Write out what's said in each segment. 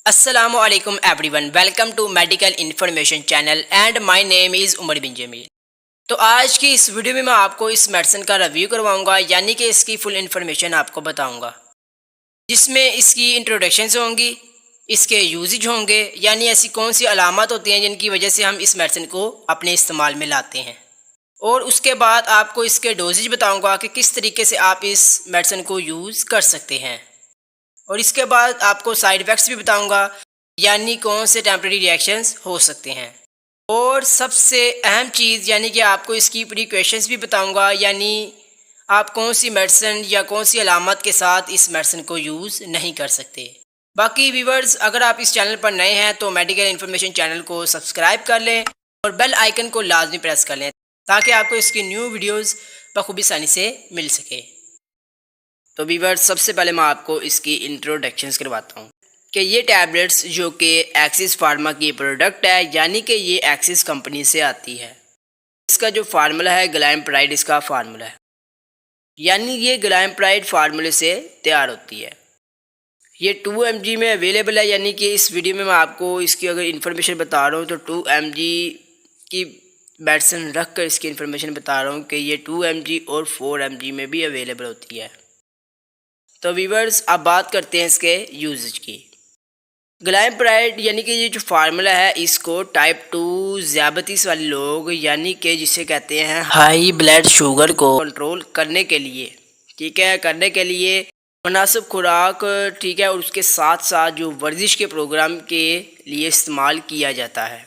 अस्सलामु अलैकुम everyone, welcome to medical information channel and my name is Umar bin Jamil. तो आज की इस वीडियो में मैं आपको इस मेडिसिन का रिव्यू करवाऊंगा, यानी कि इसकी फुल इन्फॉर्मेशन आपको बताऊंगा, जिसमें इसकी इंट्रोडक्शंस होंगी, इसके यूजेज होंगे, यानी ऐसी कौन सी अलामत होती हैं जिनकी वजह से हम इस मेडिसिन को अपने इस्तेमाल में लाते हैं। और उसके बाद आपको इसके डोजेज बताऊँगा कि किस तरीके से आप इस मेडिसिन को यूज़ कर सकते हैं। और इसके बाद आपको साइड इफ़ेक्ट्स भी बताऊंगा, यानी कौन से टेम्परेरी रिएक्शंस हो सकते हैं। और सबसे अहम चीज़ यानी कि आपको इसकी प्रिकॉशंस भी बताऊंगा, यानी आप कौन सी मेडिसिन या कौन सी अलामत के साथ इस मेडिसिन को यूज़ नहीं कर सकते। बाकी व्यूवर्स, अगर आप इस चैनल पर नए हैं तो मेडिकल इन्फॉर्मेशन चैनल को सब्सक्राइब कर लें और बेल आइकन को लाजमी प्रेस कर लें, ताकि आपको इसकी न्यू वीडियोज़ बखूबी आसानी से मिल सके। तो व्यूअर्स, सबसे पहले मैं आपको इसकी इंट्रोडक्शंस करवाता हूँ कि ये टैबलेट्स जो कि एक्सिस फार्मा की प्रोडक्ट है, यानी कि ये एक्सिस कंपनी से आती है। इसका जो फार्मूला है ग्लाइमप्राइड, इसका फार्मूला है, यानी ये ग्लाइमप्राइड फार्मूले से तैयार होती है। ये 2 mg में अवेलेबल है, यानी कि इस वीडियो में मैं आपको इसकी अगर इन्फॉर्मेशन बता रहा हूँ तो 2 mg की मेडिसिन रख कर इसकी इन्फॉर्मेशन बता रहा हूँ कि ये 2 mg और 4 mg में भी अवेलेबल होती है। तो व्यूवर्स, अब बात करते हैं इसके यूजेज की। ग्लाइमप्राइड यानी कि ये जो फार्मूला है, इसको टाइप 2 ज़ियाबतीस वाले लोग, यानी कि जिसे कहते हैं हाई ब्लड शुगर को कंट्रोल करने के लिए, ठीक है, करने के लिए मुनासिब खुराक, ठीक है, और उसके साथ साथ जो वर्जिश के प्रोग्राम के लिए इस्तेमाल किया जाता है।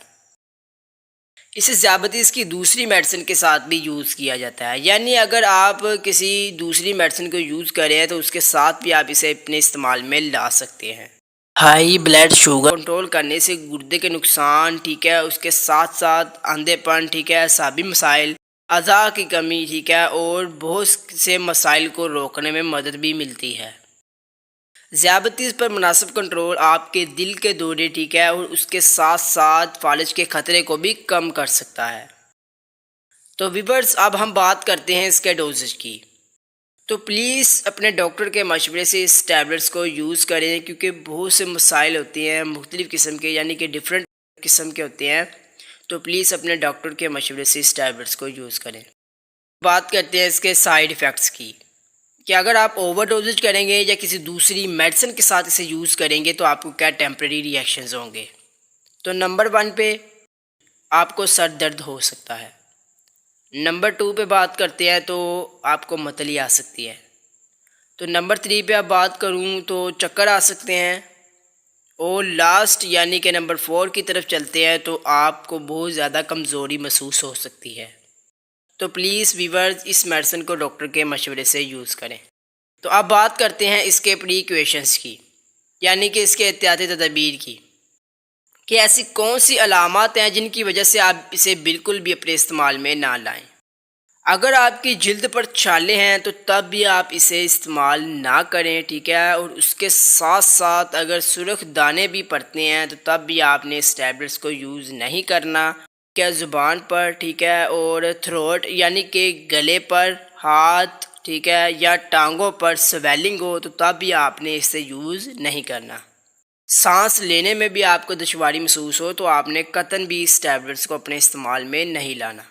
इसे ज़ियाबतीस की दूसरी मेडिसिन के साथ भी यूज़ किया जाता है, यानी अगर आप किसी दूसरी मेडिसिन को यूज़ करें तो उसके साथ भी आप इसे अपने इस्तेमाल में ला सकते हैं। हाई ब्लड शुगर कंट्रोल करने से गुर्दे के नुकसान, ठीक है, उसके साथ साथ अंधेपन, ठीक है, असाबी मसाइल, अज़ा की कमी, ठीक है, और बहुत से मसाइल को रोकने में मदद भी मिलती है। ज़ियाबतीस पर मुनासिब कंट्रोल आपके दिल के दौरे, ठीक है, और उसके साथ साथ फालिज के ख़तरे को भी कम कर सकता है। तो व्यूअर्स, अब हम बात करते हैं इसके डोजेज की। तो प्लीज़ अपने डॉक्टर के मशवरे से इस टैबलेट्स को यूज़ करें, क्योंकि बहुत से मसाइल होते हैं मुख्तलिफ़ किस्म के, यानी कि डिफरेंट किस्म के होते हैं। तो प्लीज़ अपने डॉक्टर के मशवरे से इस टैबलेट्स को यूज़ करें। बात करते हैं इसके साइड इफ़ेक्ट्स की, कि अगर आप ओवर डोजेज करेंगे या किसी दूसरी मेडिसिन के साथ इसे यूज़ करेंगे तो आपको क्या टेम्परेरी रिएक्शंस होंगे। तो नंबर 1 पे आपको सर दर्द हो सकता है। नंबर 2 पे बात करते हैं तो आपको मतली आ सकती है। तो नंबर 3 पे आप बात करूँ तो चक्कर आ सकते हैं। और लास्ट यानी कि नंबर 4 की तरफ चलते हैं तो आपको बहुत ज़्यादा कमज़ोरी महसूस हो सकती है। तो प्लीज़ व्यूअर्स, इस मेडिसिन को डॉक्टर के मशवरे से यूज़ करें। तो अब बात करते हैं इसके प्रिकॉशंस की, यानी कि इसके एहतियाती तदबीर की, कि ऐसी कौन सी अलामत हैं जिनकी वजह से आप इसे बिल्कुल भी अपने इस्तेमाल में ना लाएं। अगर आपकी जिल्द पर छाले हैं तो तब भी आप इसे इस्तेमाल ना करें, ठीक है, और उसके साथ साथ अगर सुर्ख दाने भी पड़ते हैं तो तब भी आपने इस टैबलेट्स को यूज़ नहीं करना। क्या ज़ुबान पर, ठीक है, और थ्रोट यानी कि गले पर, हाथ, ठीक है, या टांगों पर स्वेलिंग हो तो तब भी आपने इसे यूज़ नहीं करना। सांस लेने में भी आपको दुश्वारी महसूस हो तो आपने कतन भी इस टैबलेट्स को अपने इस्तेमाल में नहीं लाना।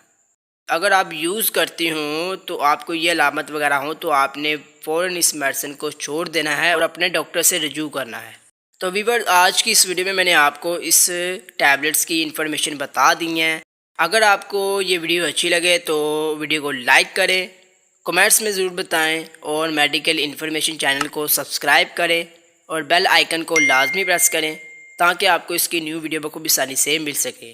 अगर आप यूज़ करती हों तो आपको ये अलामत वगैरह हो तो आपने फ़ौरन इस मेडिसिन को छोड़ देना है और अपने डॉक्टर से रजू करना है। तो व्यूअर्स, आज की इस वीडियो में मैंने आपको इस टैबलेट्स की इन्फॉर्मेशन बता दी है। अगर आपको ये वीडियो अच्छी लगे तो वीडियो को लाइक करें, कमेंट्स में ज़रूर बताएं, और मेडिकल इन्फॉर्मेशन चैनल को सब्सक्राइब करें और बेल आइकन को लाजमी प्रेस करें, ताकि आपको इसकी न्यू वीडियो बखूबी आसानी से मिल सके।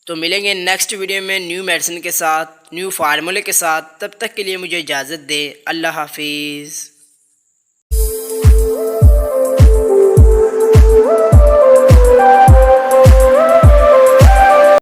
तो मिलेंगे नेक्स्ट वीडियो में न्यू मेडिसिन के साथ, न्यू फार्मूले के साथ। तब तक के लिए मुझे इजाज़त दें। अल्लाह हाफिज़।